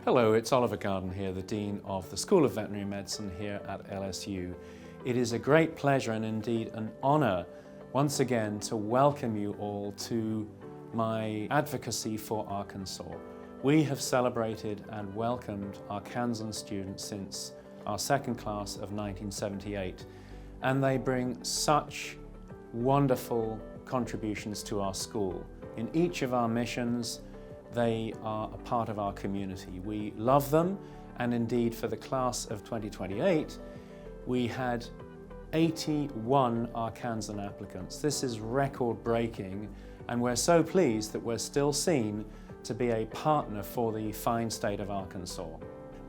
Hello, it's Oliver Garden here, the Dean of the School of Veterinary Medicine here at LSU. It is a great pleasure and indeed an honour once again to welcome you all to my advocacy for Arkansas. We have celebrated and welcomed Arkansan students since our second class of 1978, and they bring such wonderful contributions to our school. In each of our missions, they are a part of our community. We love them, and indeed for the class of 2028, we had 81 Arkansan applicants. This is record-breaking, and we're so pleased that we're still seen to be a partner for the fine state of Arkansas.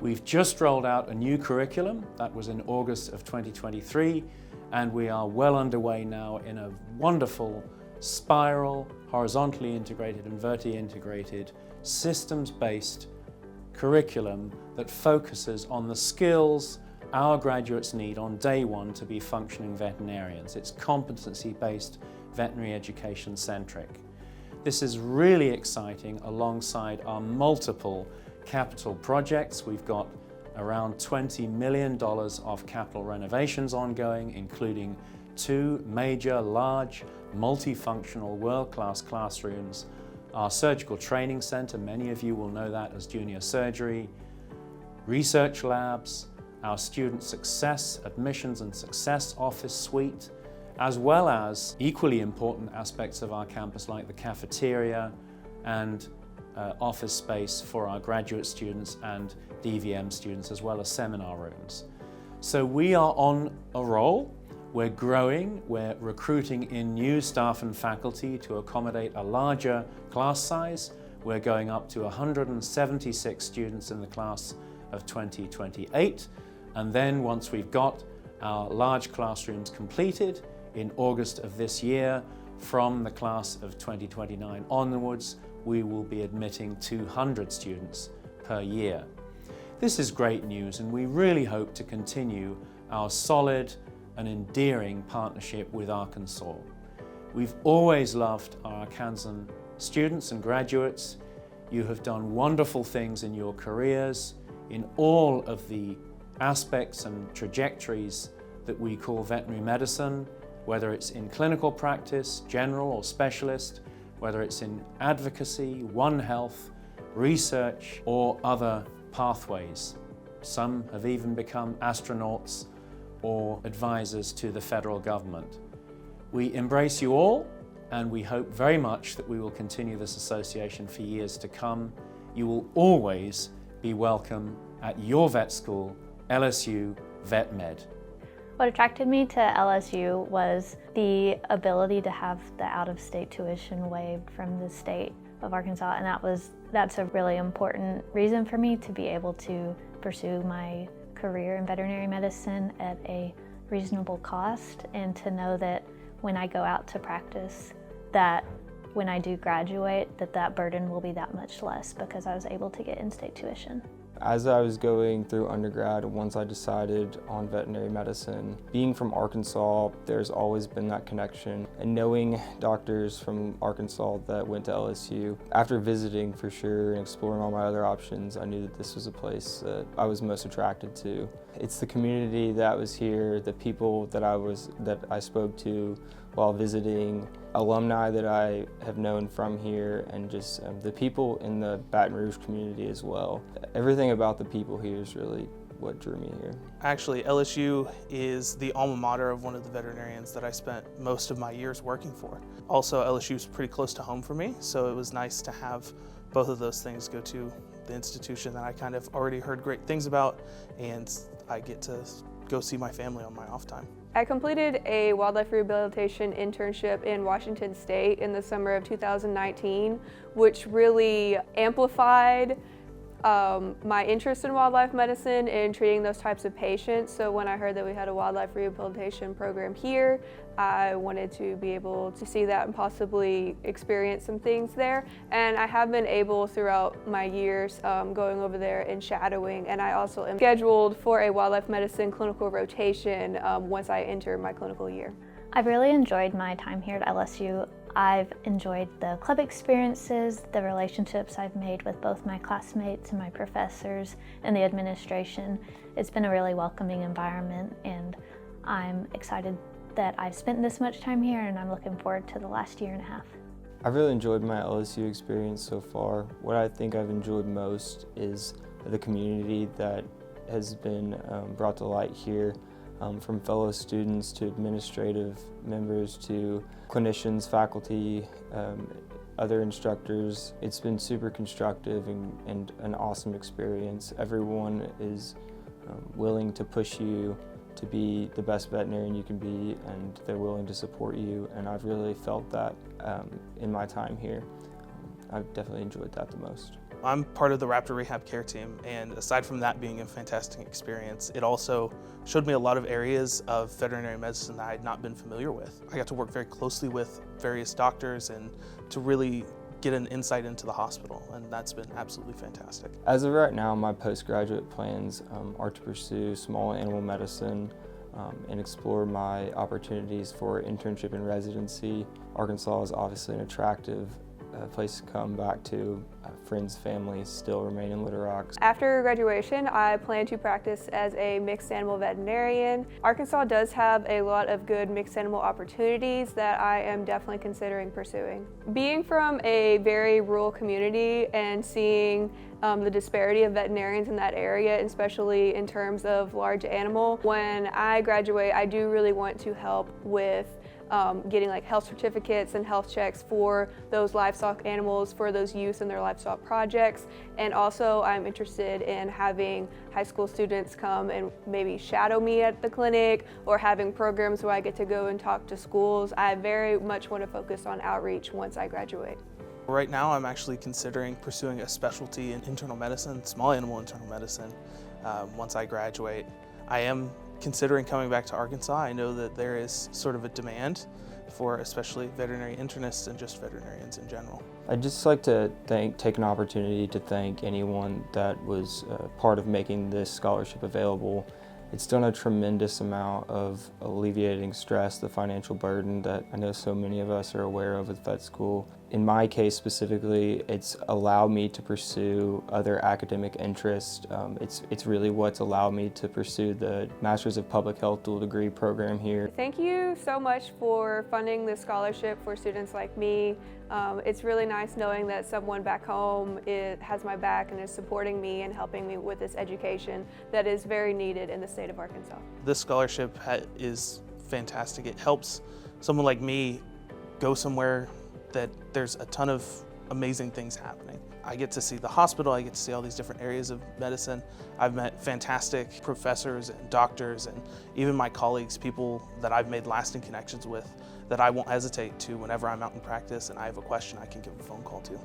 We've just rolled out a new curriculum. That was in August of 2023, and we are well underway now in a wonderful spiral, horizontally integrated and vertically integrated, systems-based curriculum that focuses on the skills our graduates need on day one to be functioning veterinarians. It's competency-based, veterinary education centric. This is really exciting alongside our multiple capital projects. We've got around $20 million of capital renovations ongoing, including 2 major, large, multifunctional, world-class classrooms, our surgical training center, many of you will know that as junior surgery, research labs, our student success, admissions and success office suite, as well as equally important aspects of our campus like the cafeteria and office space for our graduate students and DVM students, as well as seminar rooms. So we are on a roll. We're growing, we're recruiting in new staff and faculty to accommodate a larger class size. We're going up to 176 students in the class of 2028. And then once we've got our large classrooms completed in August of this year, from the class of 2029 onwards, we will be admitting 200 students per year. This is great news, and we really hope to continue our solid and endearing partnership with Arkansas. We've always loved our Arkansan students and graduates. You have done wonderful things in your careers in all of the aspects and trajectories that we call veterinary medicine, whether it's in clinical practice, general or specialist, whether it's in advocacy, One Health, research, or other pathways. Some have even become astronauts or advisors to the federal government. We embrace you all, and we hope very much that we will continue this association for years to come. You will always be welcome at your vet school, LSU Vet Med. What attracted me to LSU was the ability to have the out-of-state tuition waived from the state of Arkansas, and that's a really important reason for me to be able to pursue my career in veterinary medicine at a reasonable cost, and to know that when I go out to practice, that when I do graduate, that burden will be that much less because I was able to get in-state tuition. As I was going through undergrad, once I decided on veterinary medicine, being from Arkansas, there's always been that connection. And knowing doctors from Arkansas that went to LSU, after visiting for sure and exploring all my other options, I knew that this was a place that I was most attracted to. It's the community that was here, the people that I spoke to while visiting, alumni that I have known from here, and just the people in the Baton Rouge community as well. Everything about the people here is really what drew me here. Actually, LSU is the alma mater of one of the veterinarians that I spent most of my years working for. Also, LSU is pretty close to home for me, so it was nice to have both of those things go to the institution that I kind of already heard great things about, and I get to go see my family on my off time. I completed a wildlife rehabilitation internship in Washington State in the summer of 2019, which really amplified my interest in wildlife medicine and treating those types of patients. So when I heard that we had a wildlife rehabilitation program here, I wanted to be able to see that and possibly experience some things there. And I have been able throughout my years going over there and shadowing, and I also am scheduled for a wildlife medicine clinical rotation once I enter my clinical year. I've really enjoyed my time here at LSU. I've enjoyed the club experiences, the relationships I've made with both my classmates and my professors and the administration. It's been a really welcoming environment, and I'm excited that I've spent this much time here, and I'm looking forward to the last year and a half. I've really enjoyed my LSU experience so far. What I think I've enjoyed most is the community that has been brought to light here, from fellow students to administrative members to clinicians, faculty, other instructors. It's been super constructive and an awesome experience. Everyone is willing to push you to be the best veterinarian you can be, and they're willing to support you, and I've really felt that in my time here. I've definitely enjoyed that the most. I'm part of the Raptor Rehab Care Team, and aside from that being a fantastic experience, it also showed me a lot of areas of veterinary medicine that I had not been familiar with. I got to work very closely with various doctors and to really get an insight into the hospital, and that's been absolutely fantastic. As of right now, my postgraduate plans are to pursue small animal medicine and explore my opportunities for internship and residency. Arkansas is obviously an attractive place to come back to. Friends, families still remain in Little Rock. After graduation, I plan to practice as a mixed animal veterinarian. Arkansas does have a lot of good mixed animal opportunities that I am definitely considering pursuing. Being from a very rural community and seeing the disparity of veterinarians in that area, especially in terms of large animal, when I graduate, I do really want to help with getting like health certificates and health checks for those livestock animals, for those use in their livestock projects. And also I'm interested in having high school students come and maybe shadow me at the clinic, or having programs where I get to go and talk to schools. I very much want to focus on outreach once I graduate. Right now I'm actually considering pursuing a specialty in internal medicine, small animal internal medicine, once I graduate. I am considering coming back to Arkansas. I know that there is sort of a demand for especially veterinary internists and just veterinarians in general. I'd just like to take an opportunity to thank anyone that was part of making this scholarship available. It's done a tremendous amount of alleviating stress, the financial burden that I know so many of us are aware of with vet school. In my case specifically, it's allowed me to pursue other academic interests. It's really what's allowed me to pursue the Masters of Public Health dual degree program here. Thank you so much for funding this scholarship for students like me. It's really nice knowing that someone back home has my back and is supporting me and helping me with this education that is very needed in the state of Arkansas. This scholarship is fantastic. It helps someone like me go somewhere that there's a ton of amazing things happening. I get to see the hospital, I get to see all these different areas of medicine. I've met fantastic professors and doctors, and even my colleagues, people that I've made lasting connections with that I won't hesitate to whenever I'm out in practice and I have a question I can give a phone call to.